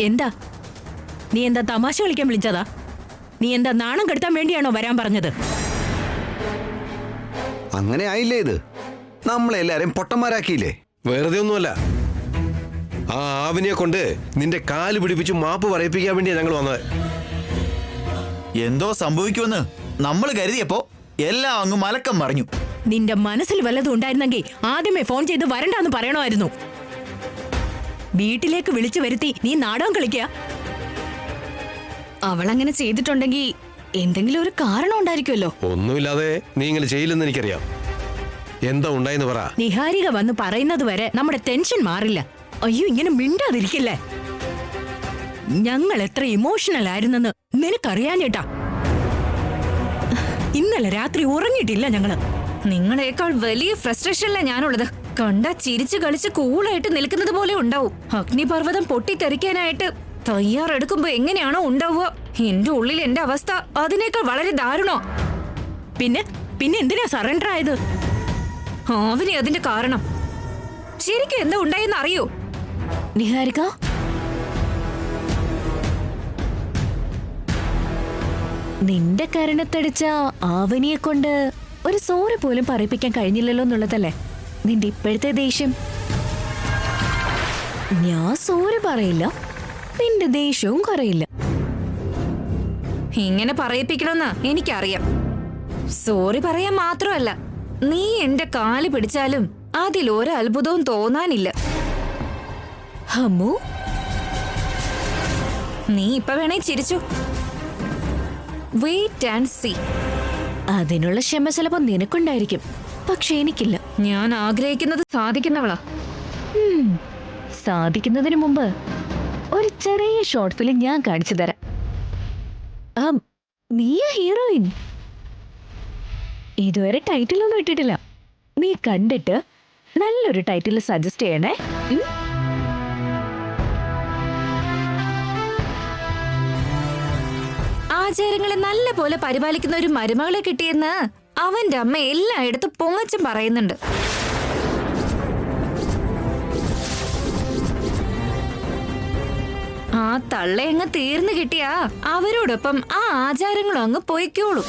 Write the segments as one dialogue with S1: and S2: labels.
S1: എന്താ നീ എന്താ തമാശ കളിക്കാൻ വിളിച്ചതാ? നീ എന്താ നാണം കെടുത്താൻ വേണ്ടിയാണോ വരാൻ പറഞ്ഞത്?
S2: അങ്ങനെ ആയില്ലേ ഇത്? നമ്മളെല്ലാരും പൊട്ടന്മാരാക്കിയില്ലേ?
S3: വെറുതെ ഒന്നുമല്ല, ആ ആവിനെ കൊണ്ട് നിന്റെ കാല് പിടിപ്പിച്ച് മാപ്പ് പറയിപ്പിക്കാൻ വേണ്ടിയാ ഞങ്ങൾ വന്നത്.
S4: എന്തോ സംഭവിക്കുമെന്ന് നമ്മൾ കരുതിയപ്പോ എല്ലാം അങ്ങ് മലക്കം മറിഞ്ഞു.
S1: നിന്റെ മനസ്സിൽ വല്ലതും ഉണ്ടായിരുന്നെങ്കിൽ ആദ്യമേ ഫോൺ ചെയ്ത് വരണ്ടാന്ന് പറയണമായിരുന്നു. വീട്ടിലേക്ക് വിളിച്ചു വരുത്തി നീ നാടകം കളിക്കുക.
S5: അവളങ്ങനെ ചെയ്തിട്ടുണ്ടെങ്കിൽ എന്തെങ്കിലും ഒരു കാരണം ഉണ്ടായിരിക്കുമല്ലോ.
S3: ഒന്നുമില്ലാതെ നീ ഇങ്ങനെ ചെയ്യില്ലെന്ന് എനിക്കറിയാം. എന്താ ഉണ്ടായെന്ന് പറ.
S1: നിഹാരിക വന്ന് പറയുന്നത് വരെ നമ്മുടെ ടെൻഷൻ മാറില്ല. അയ്യോ, ഇങ്ങനെ മിണ്ടാതിരിക്കില്ലേ? ഞങ്ങൾ എത്ര ഇമോഷണൽ ആയിരുന്നെന്ന് നിനക്കറിയാഞ്ഞേട്ടാ. ഇന്നലെ രാത്രി ഉറങ്ങിയിട്ടില്ല ഞങ്ങള്.
S5: നിങ്ങളെക്കാൾ വലിയ ഫ്രസ്ട്രേഷനിലാ ഞാനുള്ളത്. കണ്ട ചിരിച്ചു കളിച്ച് കൂളായിട്ട് നിൽക്കുന്നത് പോലെ ഉണ്ടാവും. അഗ്നിപർവ്വതം പൊട്ടിത്തെറിക്കാനായിട്ട് തയ്യാറെടുക്കുമ്പോ എങ്ങനെയാണോ ഉണ്ടാവുക, എന്റെ ഉള്ളിൽ എന്റെ അവസ്ഥ അതിനേക്കാൾ വളരെ ദാരുണോ.
S1: പിന്നെ പിന്നെ എന്തിനാ സറണ്ടർ ആയത്?
S5: ആവിനെ അതിന്റെ കാരണം. ശരിക്കും എന്താ ഉണ്ടായെന്ന് അറിയോ
S1: നിഹാരിക? നിന്റെ കരണത്തടിച്ച ആവനിയെ കൊണ്ട് ഒരു സോറി പോലും പറയിപ്പിക്കാൻ കഴിഞ്ഞില്ലല്ലോ എന്നുള്ളതല്ലേ നിന്റെ ഇപ്പോഴത്തെ ദേഷ്യം? ഞാൻ സോറി പറയില്ല, നിന്റെ ദേഷ്യവും കുറയില്ല.
S5: ഇങ്ങനെ പറയിപ്പിക്കണമെന്ന് എനിക്കറിയാം. സോറി പറയാൻ മാത്രമല്ല, നീ എന്റെ കാല് പിടിച്ചാലും അതിലൊരത്ഭുതവും തോന്നാനില്ല.
S1: ഹമ്മു,
S5: നീ ഇപ്പൊ വേണേ ചിരിച്ചു. Wait and see.
S1: അതിനുള്ള ക്ഷമ ചിലപ്പോ നിനക്കുണ്ടായിരിക്കും, പക്ഷെ എനിക്കില്ല.
S5: ഞാൻ ആഗ്രഹിക്കുന്നത് സാധിക്കുന്നവളാ.
S1: സാധിക്കുന്നതിന് മുമ്പ് ഒരു ചെറിയ ഷോർട്ട് ഫിലിം ഞാൻ കാണിച്ചു തരാം. നീയാ ഹീറോയിൻ. ഇതുവരെ ടൈറ്റിലൊന്നും ഇട്ടിട്ടില്ല. നീ കണ്ടിട്ട് നല്ലൊരു ടൈറ്റിൽ സജസ്റ്റ് ചെയ്യണേ.
S5: ആചാരങ്ങളെ നല്ല പോലെ പരിപാലിക്കുന്ന ഒരു മരുമകളെ കിട്ടിയെന്ന് അവന്റെ അമ്മ എല്ലായിടത്തും പൊങ്ങച്ചും പറയുന്നുണ്ട്. ആ തള്ളയങ്ങ് തീർന്നു കിട്ടിയാ അവരോടൊപ്പം ആ ആചാരങ്ങളും അങ്ങ് പൊയ്ക്കോളും.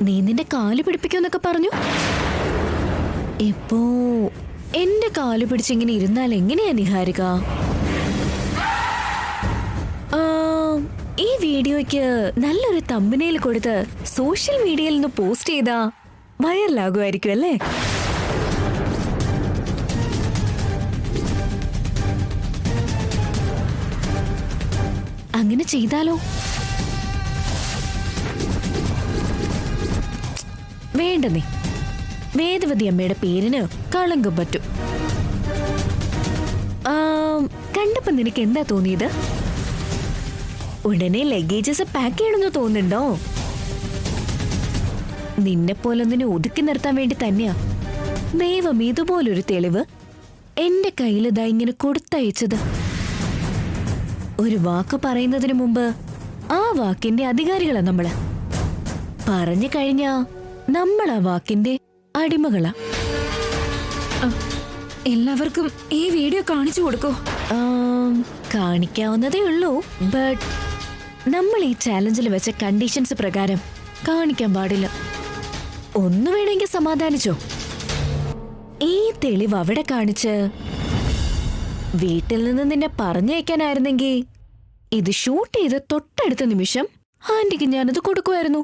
S1: നീ നിന്റെ കാല് പിടിപ്പിക്കുമെന്നൊക്കെ പറഞ്ഞു. ഇപ്പോ എന്റെ കാല് പിടിച്ചിങ്ങനെ ഇരുന്നാൽ എങ്ങനെയാ നിഹാരിക? ഈ വീഡിയോയ്ക്ക് നല്ലൊരു തമ്പനയിൽ കൊടുത്ത് സോഷ്യൽ മീഡിയയിൽ നിന്ന് പോസ്റ്റ് ചെയ്താ വൈറലാകുമായിരിക്കും അല്ലേ? അങ്ങനെ ചെയ്താലോ? വേണ്ടെന്നേ, വേദവതി അമ്മയുടെ പേരിന് കളങ്കം പറ്റും. കണ്ടപ്പോ നിനക്ക് എന്താ തോന്നിയത്? ഉടനെ ലഗേജസ് പാക്ക് ചെയ്യണമെന്ന് തോന്നുന്നുണ്ടോ? നിന്നെ പോലൊന്നിനെ ഒതുക്കി നിർത്താൻ വേണ്ടി തന്നെയാ ദൈവം ഇതുപോലൊരു തെളിവ് എന്റെ കയ്യിലിതാ ഇങ്ങനെ കൊടുത്തയച്ചത്. ഒരു വാക്ക് പറയുന്നതിന് മുമ്പ് ആ വാക്കിന്റെ അധികാരികളാ നമ്മള്. പറഞ്ഞു കഴിഞ്ഞാ നമ്മൾ ആ വാക്കിന്റെ അടിമകളാ.
S5: എല്ലാവർക്കും ഈ വീഡിയോ കാണിച്ചു കൊടുക്കോ?
S1: കാണിക്കാവുന്നതേ ഉള്ളൂ. ബട്ട് നമ്മൾ ഈ ചാലഞ്ചിൽ വെച്ച കണ്ടീഷൻസ് പ്രകാരം കാണിക്കാൻ പാടില്ല. ഒന്ന് വേണമെങ്കിൽ സമാധാനിച്ചോ. ഈ തെളിവ് അവിടെ കാണിച്ച് വീട്ടിൽ നിന്ന് നിന്നെ പറഞ്ഞയക്കാനായിരുന്നെങ്കിൽ ഇത് ഷൂട്ട് ചെയ്ത് തൊട്ടടുത്ത നിമിഷം ആന്റിക്ക് ഞാനത് കൊടുക്കുമായിരുന്നു.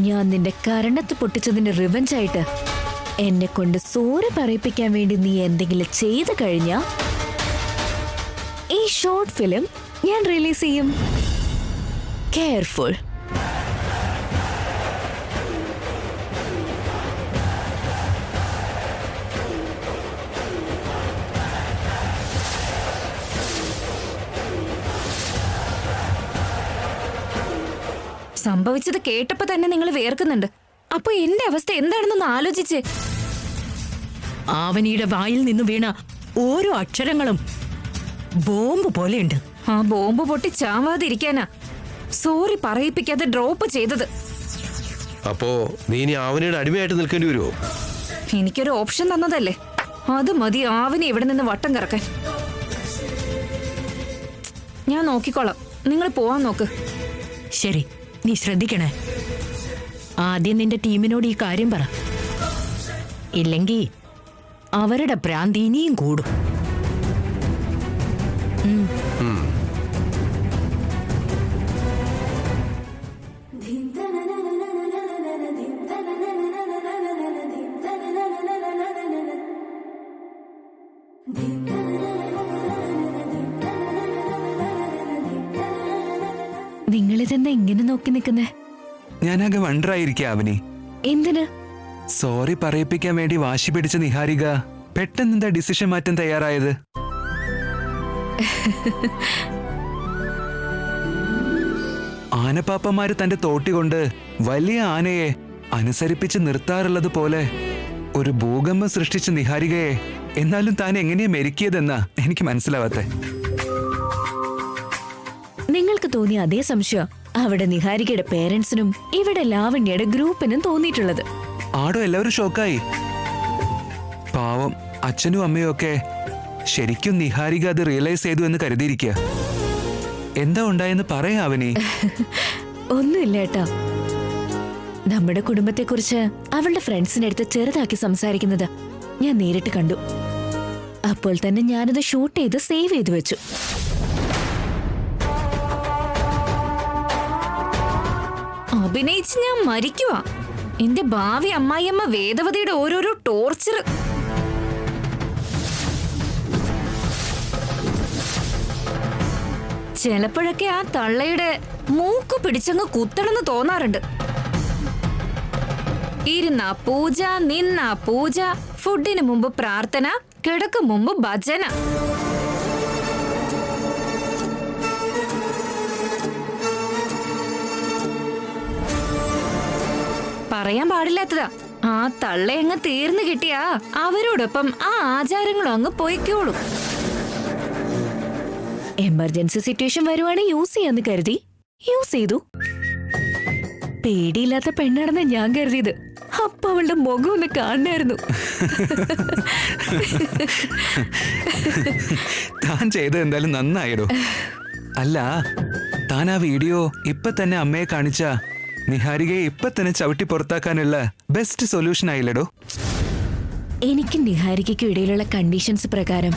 S1: ഞാൻ നിന്റെ കരണത്ത് പൊട്ടിച്ചതിന്റെ റിവഞ്ചായിട്ട് എന്നെ കൊണ്ട് സോറി പറയിപ്പിക്കാൻ വേണ്ടി നീ എന്തെങ്കിലും ചെയ്തു കഴിഞ്ഞാ ഈ ഷോർട്ട് ഫിലിം ഞാൻ റിലീസ് ചെയ്യും. കെയർഫുൾ.
S5: സംഭവിച്ചത് കേട്ടപ്പോ തന്നെ നിങ്ങൾ വേർക്കുന്നുണ്ട്. അപ്പൊ എന്റെ അവസ്ഥ എന്താണെന്നൊന്ന് ആലോചിച്ചേ.
S6: ആവനിയുടെ വായിൽ നിന്ന് വീണ ഓരോ അക്ഷരങ്ങളും ബോംബ് പോലെയുണ്ട്.
S5: ആ ബോംബ് പൊട്ടി ചാവാതിരിക്കാനാ സോറി പറയിപ്പിക്കാതെ ഡ്രോപ്പ് ചെയ്തത്.
S3: അപ്പോ നീ ഇനി ആവനിയുടെ അടിമയായിട്ട് നിൽക്കേണ്ടി വരുമോ?
S5: എനിക്കൊരു ഓപ്ഷൻ തന്നതല്ലേ, അത് മതി ആവിനെ ഇവിടെ നിന്ന് വട്ടം കറക്കാൻ. ഞാൻ നോക്കിക്കോളാം, നിങ്ങൾ പോവാൻ നോക്ക്.
S6: ശരി, നീ ശ്രദ്ധിക്കണേ. ആദ്യം നിന്റെ ടീമിനോട് ഈ കാര്യം പറ, ഇല്ലെങ്കിൽ അവരുടെ ഭ്രാന്തി ഇനിയും കൂടും.
S1: നിങ്ങളിതെന്താ ഇങ്ങനെ നോക്കി നിൽക്കുന്നേ?
S7: ഞാനാകെ വണ്ടറായിരിക്കാം അവനി.
S1: എന്തിന്?
S7: സോറി പറയിപ്പിക്കാൻ വേണ്ടി വാശി പിടിച്ച നിഹാരിക പെട്ടെന്ന് എന്താ ഡിസിഷൻ മാറ്റാൻ തയ്യാറായത്? ആനപ്പാപ്പന്മാര് തന്റെ തോട്ടി കൊണ്ട് വലിയ ആനയെ അനുസരിപ്പിച്ച് നിർത്താറുള്ളത് പോലെ ഒരു ഭൂകമ്പം സൃഷ്ടിച്ച നിഹാരികയെ എന്നാലും താൻ എങ്ങനെയാ മെരുക്കിയതെന്നാ എനിക്ക് മനസ്സിലാവാത്തെ.
S1: നിങ്ങൾക്ക് തോന്നിയ അതേ സംശയം അവിടെ നിഹാരികയുടെ പേരൻസിനും ഇവിടെ ലാവണ്യയുടെ ഗ്രൂപ്പിനും തോന്നിയിട്ടുള്ളത്.
S7: ആടോ എല്ലാവരും ഷോക്കായി. പാവം അച്ഛനും അമ്മയും ഒക്കെ ശരിക്കും നിഹാരിക അത് റിയലൈസ് ചെയ്തു എന്ന് കരുതിയിരിക്കുക. എന്താ ഉണ്ടായെന്ന് പറയാ അവനി.
S1: ഒന്നുമില്ല ഏട്ടാ, നമ്മുടെ കുടുംബത്തെക്കുറിച്ച് അവളുടെ ഫ്രണ്ട്സിന്റെ അടുത്ത് ചെറുതാക്കി സംസാരിക്കുന്നത് ഞാൻ നേരിട്ട് കണ്ടു. അപ്പോൾ തന്നെ ഞാനത് ഷൂട്ട് ചെയ്ത് സേവ് ചെയ്തു വെച്ചു.
S5: അഭിനയിച്ച് ഞാൻ മരിക്കുവാ. എന്റെ ഭാവി അമ്മായിയമ്മ വേദവതിയുടെ ഓരോരോ ടോർച്ചർ. ചിലപ്പോഴൊക്കെ ആ തള്ളയുടെ മൂക്ക് പിടിച്ചങ്ങ് കുത്തണമെന്ന് തോന്നാറുണ്ട്. ഇരുന്ന പൂജ, നിന്ന പൂജ, ഫുഡിന് മുമ്പ് പ്രാർത്ഥന, കിടക്കും മുമ്പ് ഭജന. പറയാൻ പാടില്ലാത്തതാ, ആ തള്ളെ അങ്ങ് തീർന്നു കിട്ടിയാ അവരോടൊപ്പം ആ ആചാരങ്ങളും അങ്ങ് പൊയ്ക്കോളും.
S1: എമർജൻസി സിറ്റുവേഷൻ വരുവാണെങ്കിൽ യൂസ് ചെയ്യാന്ന് കരുതി യൂസ് ചെയ്തു. പേടിയില്ലാത്ത പെണ്ണാണെന്ന് ഞാൻ കരുതിയത്. അപ്പൊ അവളുടെ മുഖം ഒന്ന് കാണായിരുന്നു.
S7: താൻ ചെയ്തത് എന്തായാലും നന്നായിടോ. അല്ല, താൻ ആ വീഡിയോ ഇപ്പൊ തന്നെ അമ്മയെ കാണിച്ച നിഹാരികയെ ഇപ്പൊ തന്നെ ചവിട്ടി പുറത്താക്കാനുള്ള ബെസ്റ്റ് സൊല്യൂഷൻ ആയില്ലടോ.
S1: എനിക്ക് നിഹാരികയ്ക്കും ഇടയിലുള്ള കണ്ടീഷൻസ് പ്രകാരം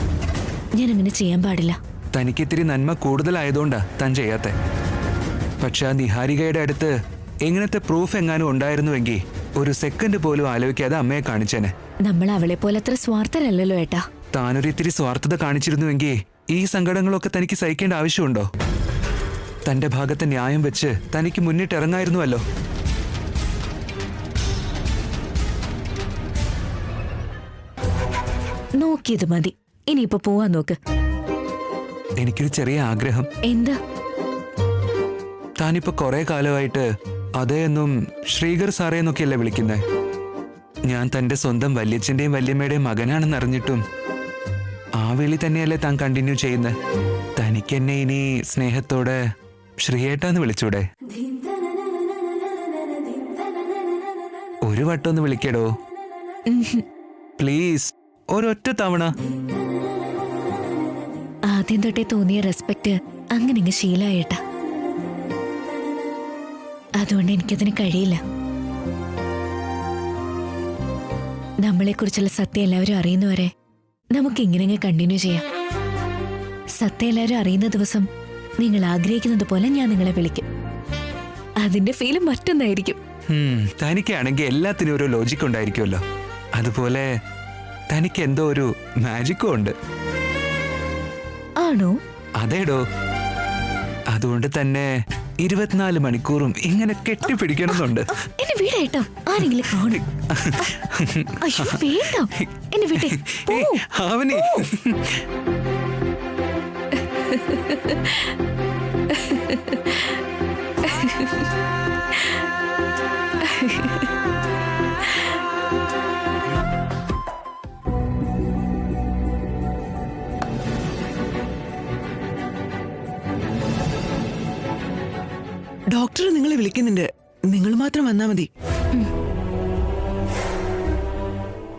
S1: ഞാൻ അങ്ങനെ ചെയ്യാൻ പാടില്ല.
S7: തനിക്കിത്തിരി നന്മ കൂടുതലായതുകൊണ്ടാ താൻ ചെയ്യാത്തെ. പക്ഷെ ആ നിഹാരികയുടെ അടുത്ത് എങ്ങനത്തെ പ്രൂഫ് എങ്ങാനും ഉണ്ടായിരുന്നുവെങ്കിൽ ഒരു സെക്കൻഡ് പോലും ആലോചിക്കാതെ അമ്മയെ കാണിച്ചേനെ.
S1: നമ്മൾ അവളെ പോലെ അത്ര സ്വാർത്ഥരല്ലല്ലോ ഏട്ടാ.
S7: താനൊരു ഇത്തിരി സ്വാർത്ഥത കാണിച്ചിരുന്നുവെങ്കിൽ ഈ സങ്കടങ്ങളൊക്കെ തനിക്ക് സഹിക്കേണ്ട ആവശ്യമുണ്ടോ? തന്റെ ഭാഗത്തെ ന്യായം വെച്ച് തനിക്ക് മുന്നിട്ടിറങ്ങായിരുന്നുവല്ലോ.
S1: നോക്കിയത് മതി, ഇനിയിപ്പോ പോവാൻ നോക്ക്.
S7: എനിക്കൊരു ചെറിയ ആഗ്രഹം.
S1: എന്താ?
S7: താനിപ്പോ കുറെ കാലമായിട്ട് അതേന്നും ശ്രീകർ സാറേ എന്നൊക്കെയല്ലേ വിളിക്കുന്നേ. ഞാൻ തന്റെ സ്വന്തം വല്യച്ഛന്റെയും വല്യമ്മയുടെയും മകനാണെന്ന് അറിഞ്ഞിട്ടും ആ വിളി തന്നെയല്ലേ താൻ കണ്ടിന്യൂ ചെയ്യുന്നത്. തനിക്കെന്നെ ഇനി സ്നേഹത്തോടെ ശ്രീയേട്ടാന്ന് വിളിച്ചൂടെ? ഒരു വട്ടം വിളിക്കടോ പ്ലീസ്, ഒരൊറ്റ തവണ.
S1: ആദ്യം തൊട്ടേ തോന്നിയ റെസ്പെക്ട് അങ്ങനെ ശീലായേട്ടാ. അതുകൊണ്ട് എനിക്കതിന് കഴിയില്ല. നമ്മളെക്കുറിച്ചുള്ള സത്യം എല്ലാവരും അറിയുന്നവരെ നമുക്ക് ഇങ്ങനെ കണ്ടിന്യൂ ചെയ്യാം. സത്യം എല്ലാവരും അറിയുന്ന ദിവസം നിങ്ങൾ ആഗ്രഹിക്കുന്നത് പോലെ ഞാൻ നിങ്ങളെ വിളിക്കും. അതിന്റെ ഫീല് മറ്റൊന്നായിരിക്കും.
S7: തനിക്കാണെങ്കിൽ എല്ലാത്തിനും ഒരു ലോജിക് ഉണ്ടായിരിക്കുമല്ലോ. അതുപോലെ തനിക്ക് എന്തോ ഒരു മാജിക്കും ഉണ്ട്.
S1: ആണോ?
S7: അതേടോ. അതുകൊണ്ട് തന്നെ 24 മണിക്കൂറും ഇങ്ങനെ കെട്ടിപ്പിടിക്കണമെന്നുണ്ട്.
S1: എന്നെ വീടേട്ടോ, ആരെങ്കിലും കാണും. അയ്യോ വേണ്ട, എന്നെ വിട്ടേ.
S7: അവനി
S8: ഡോക്ടർ നിങ്ങളെ വിളിക്കുന്നുണ്ട്. നിങ്ങൾ മാത്രം വന്നാ മതി.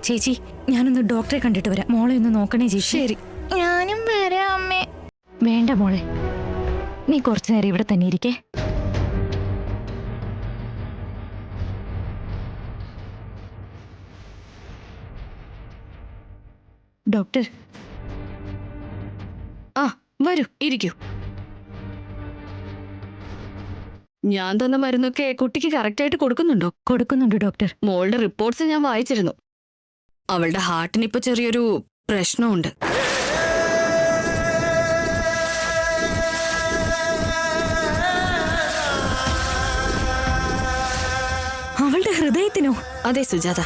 S5: ചേച്ചി ഞാനൊന്ന് ഡോക്ടറെ കണ്ടിട്ട് വരാം. മോളെ ഒന്ന് നോക്കണേ ചേച്ചി. ശരി.
S1: ഞാനും വരാം അമ്മേ.
S5: വേണ്ട മോളെ, നീ കുറച്ചു നേരം ഇവിടെ തന്നെ ഇരിക്കേ. ഡോക്ടർ,
S9: ആ വരൂ, ഇരിക്കൂ. ഞാൻ തന്ന മരുന്നൊക്കെ കുട്ടിക്ക് കറക്റ്റായിട്ട് കൊടുക്കുന്നുണ്ടോ?
S5: കൊടുക്കുന്നുണ്ട് ഡോക്ടർ.
S9: മോളുടെ റിപ്പോർട്ട്സ് ഞാൻ വായിച്ചിരുന്നു. അവളുടെ ഹാർട്ടിന് ഇപ്പൊ ചെറിയൊരു പ്രശ്നമുണ്ട്.
S5: അവളുടെ ഹൃദയത്തിനോ?
S9: അതെ സുജാത.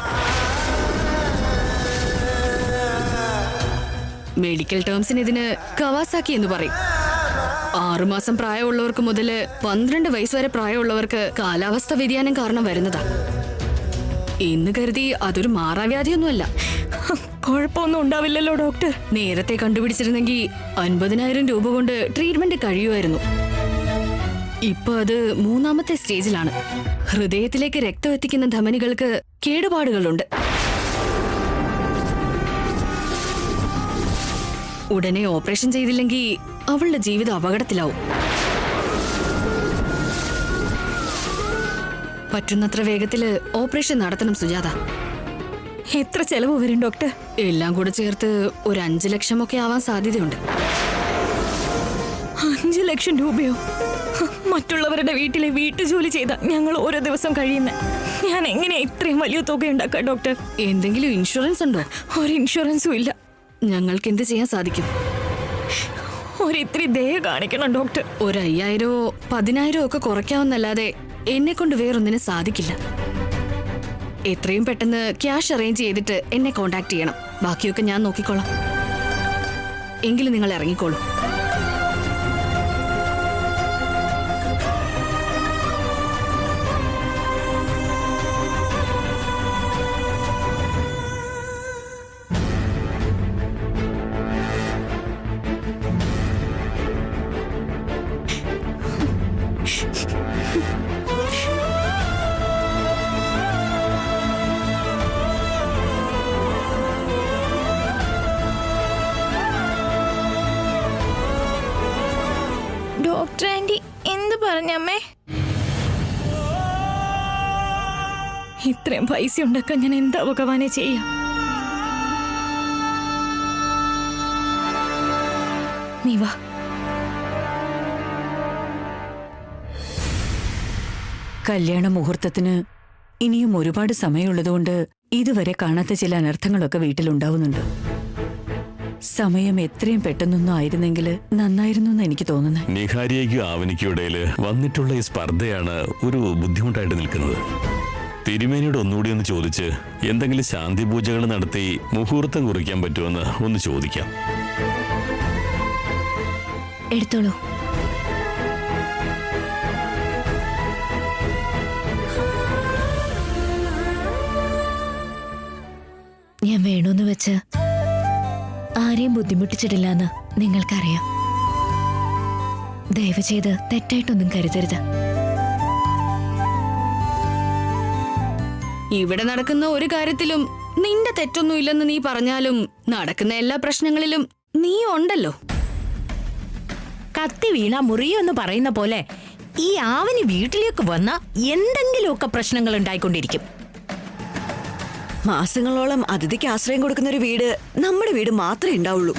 S9: മെഡിക്കൽ ടേംസിന് ഇതിന് കവാസാക്കി എന്ന് പറയും. 6 മാസം പ്രായമുള്ളവർക്ക് മുതല് 12 വയസ്സ് വരെ പ്രായമുള്ളവർക്ക് കാലാവസ്ഥ വ്യതിയാനം കാരണം വരുന്നതാ. എന്ന് കരുതി അതൊരു മാറാവ്യാധിയൊന്നുമല്ല.
S5: കുഴപ്പമൊന്നും ഉണ്ടാവില്ലല്ലോ ഡോക്ടർ?
S9: നേരത്തെ കണ്ടുപിടിച്ചിരുന്നെങ്കിൽ 50,000 രൂപ കൊണ്ട് ട്രീറ്റ്മെന്റ് കഴിയുമായിരുന്നു. ഇപ്പൊ അത് 3ാമത്തെ സ്റ്റേജിലാണ്. ഹൃദയത്തിലേക്ക് രക്തം എത്തിക്കുന്ന ധമനികൾക്ക് കേടുപാടുകളുണ്ട്. ഉടനെ ഓപ്പറേഷൻ ചെയ്തില്ലെങ്കിൽ അവളുടെ ജീവിതം അപകടത്തിലാവും. പറ്റുന്നത്ര വേഗത്തില് ഓപ്പറേഷൻ നടത്തണം സുജാത.
S5: എത്ര ചെലവ് വരും ഡോക്ടർ?
S9: എല്ലാം കൂടെ ചേർത്ത് ഒരു 5 ലക്ഷമൊക്കെ ആവാൻ സാധ്യതയുണ്ട്.
S5: 5 ലക്ഷം രൂപയോ? മറ്റുള്ളവരുടെ വീട്ടിലെ വീട്ടുജോലി ചെയ്ത ഞങ്ങൾ ഓരോ ദിവസം കഴിയുന്ന ഞാൻ എങ്ങനെയാ ഇത്രയും വലിയ തുക ഉണ്ടാക്കാം ഡോക്ടർ?
S9: എന്തെങ്കിലും ഇൻഷുറൻസ് ഉണ്ടോ?
S5: ഒരു ഇൻഷുറൻസും ഇല്ല.
S9: ഞങ്ങൾക്ക് എന്ത് ചെയ്യാൻ സാധിക്കും?
S5: ഒരിത്തിരി ദയ കാണിക്കണം ഡോക്ടർ.
S9: ഒരു 5,000 10,000 ഒക്കെ കുറയ്ക്കാവുന്നല്ലാതെ എന്നെ കൊണ്ട് വേറൊന്നിനും സാധിക്കില്ല. എത്രയും പെട്ടെന്ന് ക്യാഷ് അറേഞ്ച് ചെയ്തിട്ട് എന്നെ കോണ്ടാക്ട് ചെയ്യണം. ബാക്കിയൊക്കെ ഞാൻ നോക്കിക്കോളാം. എങ്കിലും നിങ്ങൾ ഇറങ്ങിക്കോളൂ.
S1: ഡോക്ടർ ആന്റി എന്ത് പറഞ്ഞമ്മേ?
S5: ഇത്രയും പൈസ ഉണ്ടാക്കാൻ ഞാൻ എന്താ ഭഗവാനെ ചെയ്യാം? നീ വാ.
S6: കല്യാണ മുഹൂർത്തത്തിന് ഇനിയും ഒരുപാട് സമയമുള്ളതുകൊണ്ട് ഇതുവരെ കാണാത്ത ചില അനർത്ഥങ്ങളൊക്കെ വീട്ടിലുണ്ടാവുന്നുണ്ട്. സമയം എത്രയും പെട്ടെന്നൊന്നും ആയിരുന്നെങ്കിൽ നന്നായിരുന്നു എന്ന് എനിക്ക് തോന്നുന്നത്.
S10: നിഹാരിയയ്ക്കും ആവനിക്കും ഇടയിൽ വന്നിട്ടുള്ള ഈ സ്പർദ്ധയാണ് ഒരു ബുദ്ധിമുട്ടായിട്ട് നിൽക്കുന്നത്. തിരുമേനിയോട് ഒന്നുകൂടി ഒന്ന് ചോദിച്ച് എന്തെങ്കിലും ശാന്തി പൂജകൾ നടത്തി മുഹൂർത്തം കുറിക്കാൻ പറ്റുമെന്ന് ഒന്ന് ചോദിക്കാം.
S1: എടുത്തോളൂ. ഞാൻ വേണമെന്ന് വെച്ച് ആരെയും ബുദ്ധിമുട്ടിച്ചിട്ടില്ലെന്ന് നിങ്ങൾക്കറിയാം. ദയവ് ചെയ്ത് തെറ്റായിട്ടൊന്നും കരുതരുത്.
S9: ഇവിടെ നടക്കുന്ന ഒരു കാര്യത്തിലും നിന്റെ തെറ്റൊന്നും ഇല്ലെന്ന് നീ പറഞ്ഞാലും നടക്കുന്ന എല്ലാ പ്രശ്നങ്ങളിലും നീ ഉണ്ടല്ലോ.
S6: കത്തി വീണ മുറിയെന്ന് പറയുന്ന പോലെ ഈ ആവനി വീട്ടിലേക്ക് വന്ന എന്തെങ്കിലുമൊക്കെ പ്രശ്നങ്ങൾ ഉണ്ടായിക്കൊണ്ടിരിക്കും.
S11: മാസങ്ങളോളം അതിഥിക്ക് ആശ്രയം കൊടുക്കുന്ന ഒരു വീട് നമ്മുടെ വീട് മാത്രമേ ഉണ്ടാവുള്ളൂ.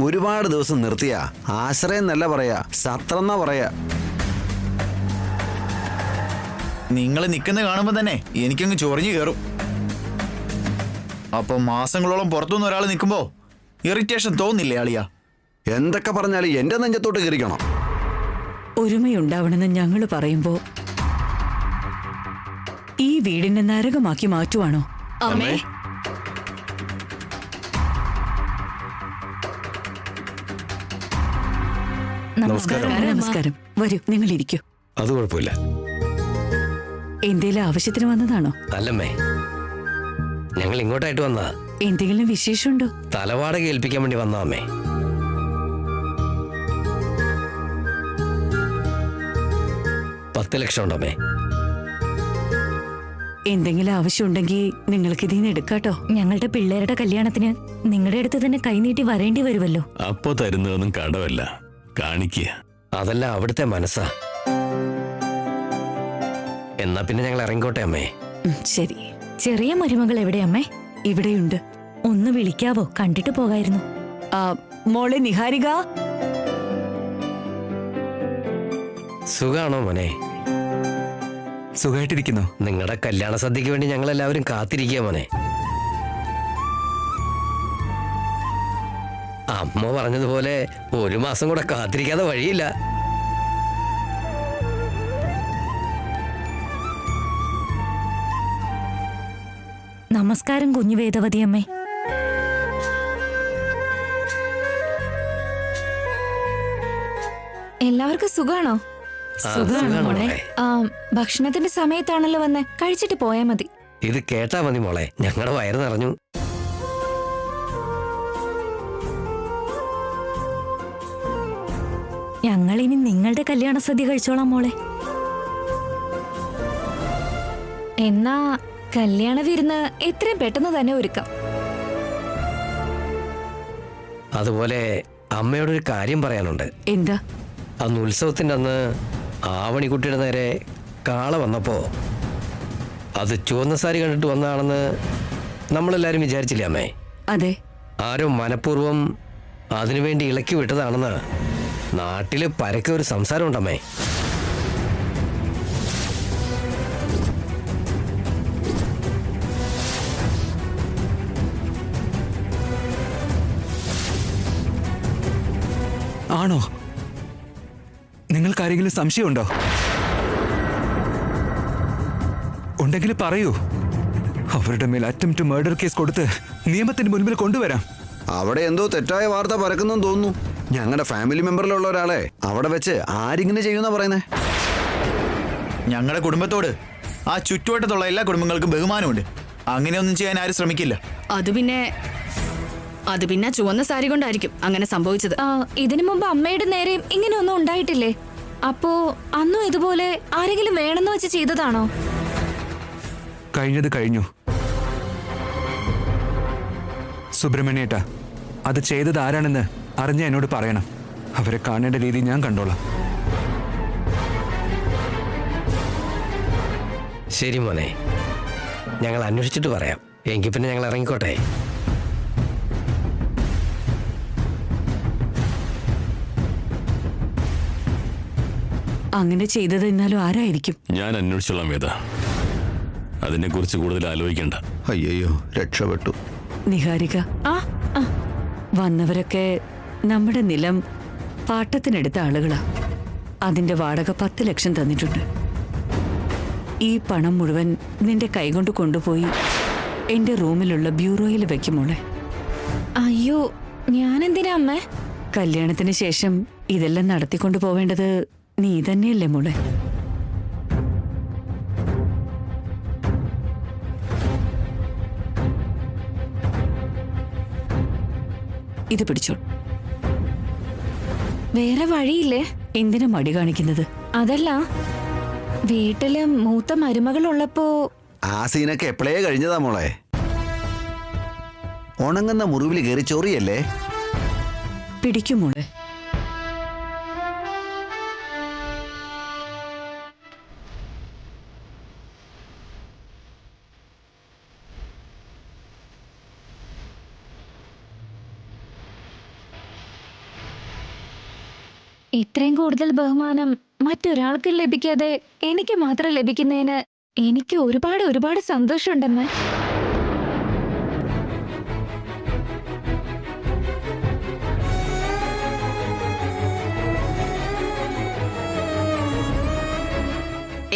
S2: ഒരുപാട് ദിവസം നിർത്തിയ ആശ്രയം എന്നല്ല പറയാ, സത്രം എന്നാ പറയാ.
S4: നിങ്ങൾ നിൽക്കുന്ന കാണുമ്പോൾ തന്നെ എനിക്കങ്ങ് ചൊറിഞ്ഞു കയറും. അപ്പൊ മാസങ്ങളോളം പുറത്തുനിന്ന് ഒരാൾ നിൽക്കുമ്പോ ഇറിറ്റേഷൻ തോന്നില്ലേ അളിയാ?
S2: എന്തൊക്കെ പറഞ്ഞാലും എന്റെ നെഞ്ചത്തോട്ട് കയറിക്കണം.
S6: ഒരുമയുണ്ടാവണമെന്ന് ഞങ്ങൾ പറയുമ്പോ ഈ വീടിനെ നരകമാക്കി മാറ്റുവാണോ?
S9: അമ്മേ,
S6: നമസ്കാരം. വരൂ, നിങ്ങൾ ഇരിക്കൂ.
S3: അത് കുഴപ്പമില്ല.
S6: എന്തേലും ആവശ്യത്തിന് വന്നതാണോ?
S12: അല്ലമ്മേ, ഞങ്ങൾ ഇങ്ങോട്ടായിട്ട് വന്നാ.
S6: എന്തെങ്കിലും വിശേഷമുണ്ടോ?
S12: തലവാടക ഏൽപ്പിക്കാൻ വേണ്ടി വന്നാ അമ്മേ. 10 ലക്ഷം ഉണ്ടമ്മേ.
S11: എന്തെങ്കിലും ആവശ്യമുണ്ടെങ്കിൽ നിങ്ങൾക്ക് ഇതിന്ന് എടുക്കാട്ടോ.
S1: ഞങ്ങളുടെ പിള്ളേരുടെ കല്യാണത്തിന് നിങ്ങളുടെ അടുത്ത് തന്നെ കൈനീട്ടി വരേണ്ടി വരുമല്ലോ.
S10: അപ്പോ തരുന്നതൊന്നും കടമല്ല, കാണിക്കുക.
S12: അതല്ല അവിടുത്തെ മനസ്സാ. എന്നാ പിന്നെ ഞങ്ങൾ ഇറങ്ങിക്കോട്ടെ അമ്മേ.
S11: ശരി.
S1: ചെറിയ മരുമകൾ എവിടെ അമ്മേ?
S11: ഇവിടെയുണ്ട്.
S1: ഒന്ന് വിളിക്കാവോ? കണ്ടിട്ട് പോകായിരുന്നു.
S11: മോളെ നിഹാരിക,
S12: സുഖാണോ മോനെ?
S7: സുഖമായിട്ടിരിക്കുന്നോ?
S12: നിങ്ങളുടെ കല്യാണ സദ്യക്ക് വേണ്ടി ഞങ്ങൾ എല്ലാവരും കാത്തിരിക്കുക മോനെ. അമ്മ പറഞ്ഞതുപോലെ 1 മാസം കൂടെ കാത്തിരിക്കാതെ വഴിയില്ല.
S1: നമസ്കാരം കുഞ്ഞു വേദവതി അമ്മേ.
S5: എല്ലാവർക്കും സുഖാണോ?
S12: സുഖാണ് മോളെ.
S5: ഭക്ഷണത്തിന്റെ സമയത്താണല്ലോ വന്ന്, കഴിച്ചിട്ട് പോയാ മതി.
S12: ഇത് കേട്ടാ മതി മോളെ, ഞങ്ങളുടെ വയറ് നിറഞ്ഞു.
S1: ഞങ്ങൾ ഇനി നിങ്ങളുടെ കല്യാണ സദ്യ കഴിച്ചോളാം മോളെ.
S5: എന്നാ കല്യാണ വിരുന്ന് എത്രയും പെട്ടെന്ന് തന്നെ ഒരുക്കാം.
S12: അതുപോലെ അമ്മയോടൊരു കാര്യം പറയാനുണ്ട്.
S11: എന്താ?
S12: അന്ന് ഉത്സവത്തിന്റെ അന്ന് ആവണിക്കുട്ടിയുടെ നേരെ കാള വന്നപ്പോ അത് ചുവന്ന സാരി കണ്ടിട്ട് വന്നതാണെന്ന് നമ്മളെല്ലാരും വിചാരിച്ചില്ലേ അമ്മേ?
S11: അതെ.
S12: ആരോ മനഃപൂർവ്വം അതിനുവേണ്ടി ഇളക്കി വിട്ടതാണെന്ന് നാട്ടില് പരക്കെ ഒരു സംസാരമുണ്ടമ്മേ.
S7: ആണോ? നിങ്ങൾക്കാരെങ്കിലും സംശയമുണ്ടോ? ഉണ്ടെങ്കിൽ പറയൂ. അവരുടെ മേൽ അറ്റംപ്റ്റ് മർഡർ കേസ് കൊടുത്ത് നിയമത്തിന് മുൻപിൽ കൊണ്ടുവരാം.
S2: അവിടെ എന്തോ തെറ്റായ വാർത്ത പരക്കുന്നു തോന്നുന്നു. ഞങ്ങളുടെ ഫാമിലി മെമ്പറിലുള്ള ഒരാളെ അവിടെ വെച്ച് ആരിങ്ങനെ ചെയ്യുന്ന പറയുന്നേ.
S4: ഞങ്ങളുടെ കുടുംബത്തോട് ആ ചുറ്റുവട്ടത്തുള്ള എല്ലാ കുടുംബങ്ങൾക്കും ബഹുമാനമുണ്ട്. അങ്ങനെയൊന്നും ചെയ്യാൻ ആരും ശ്രമിക്കില്ല.
S9: അത് പിന്നെ ചുവന്ന സാരി കൊണ്ടായിരിക്കും അങ്ങനെ സംഭവിച്ചത്.
S5: ഇതിനു മുമ്പ് അമ്മയുടെ നേരെയും ഇങ്ങനെയൊന്നും ഉണ്ടായിട്ടില്ലേ? അപ്പോ അന്നും ഇതുപോലെ ആരെങ്കിലും വേണമെന്ന് വെച്ച് ചെയ്തതാണോ?
S7: കഴിഞ്ഞത് കഴിഞ്ഞു. സുബ്രഹ്മണ്യേട്ടാ, അത് ചെയ്തത് ആരാണെന്ന് അറിഞ്ഞ എന്നോട് പറയണം. അവരെ കാണേണ്ട രീതി ഞാൻ കണ്ടോളാം.
S12: ശരി മോനെ, ഞങ്ങൾ അന്വേഷിച്ചിട്ട് പറയാം. എങ്കിൽ പിന്നെ ഞങ്ങൾ ഇറങ്ങിക്കോട്ടെ.
S11: അങ്ങനെ ചെയ്തത് എന്നാലും ആരായിരിക്കും?
S10: ഞാൻ അന്വേഷിച്ചോളാം വേദ, അതിനെക്കുറിച്ച് കൂടുതൽ ആലോചിക്കണ്ട.
S2: അയ്യോ, രക്ഷപ്പെട്ടു.
S11: നിഹാരിക, വന്നവരൊക്കെ നമ്മുടെ നിലം പാട്ടത്തിനെടുത്ത ആളുകളാ. അതിന്റെ വാടക 10 ലക്ഷം തന്നിട്ടുണ്ട്. ഈ പണം മുഴുവൻ നിന്റെ കൈകൊണ്ട് കൊണ്ടുപോയി എന്റെ റൂമിലുള്ള ബ്യൂറോയിൽ വെക്കുമോളെ.
S5: അയ്യോ, ഞാനെന്തിനാ അമ്മേ?
S11: കല്യാണത്തിന് ശേഷം ഇതെല്ലാം നടത്തിക്കൊണ്ടു പോവേണ്ടത് നീ തന്നെയല്ലേ മോളെ? ഇത് പിടിച്ചോ.
S5: വേറെ വഴിയില്ലേ?
S11: എന്തിനാ മടി കാണിക്കുന്നത്?
S5: അതല്ല, വീട്ടില് മൂത്ത മരുമകളുള്ളപ്പോ
S2: ആ സീനൊക്കെ എപ്പോഴേ കഴിഞ്ഞതാ മോളെ. ഉണങ്ങുന്ന മുറിവിൽ കയറി ചൊറിയല്ലേ.
S11: പിടിക്കും മോളെ.
S5: ഇത്രയും കൂടുതൽ ബഹുമാനം മറ്റൊരാൾക്ക് ലഭിക്കാതെ എനിക്ക് മാത്രം ലഭിക്കുന്നതിന് എനിക്ക് ഒരുപാട് സന്തോഷമുണ്ടെന്ന്.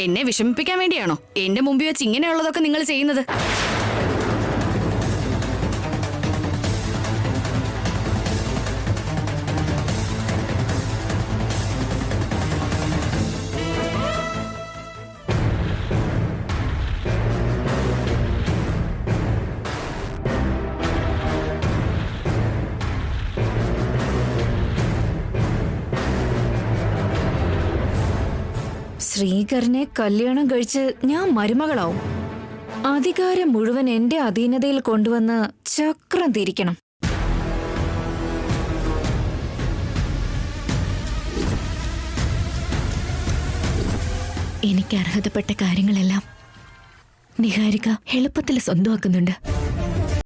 S9: എന്നെ വിഷമിപ്പിക്കാൻ വേണ്ടിയാണോ എന്റെ മുമ്പിൽ വെച്ച് ഇങ്ങനെയുള്ളതൊക്കെ നിങ്ങൾ ചെയ്യുന്നത്?
S5: ശ്രീകരനെ കല്യാണം കഴിച്ച് ഞാൻ മരുമകളാവും. അധികാരം മുഴുവൻ എന്റെ അധീനതയിൽ കൊണ്ടുവന്ന് ചക്രം തിരിക്കണം.
S1: എനിക്ക് അർഹതപ്പെട്ട കാര്യങ്ങളെല്ലാം നിഹാരിക എളുപ്പത്തിൽ സ്വന്തമാക്കുന്നുണ്ട്.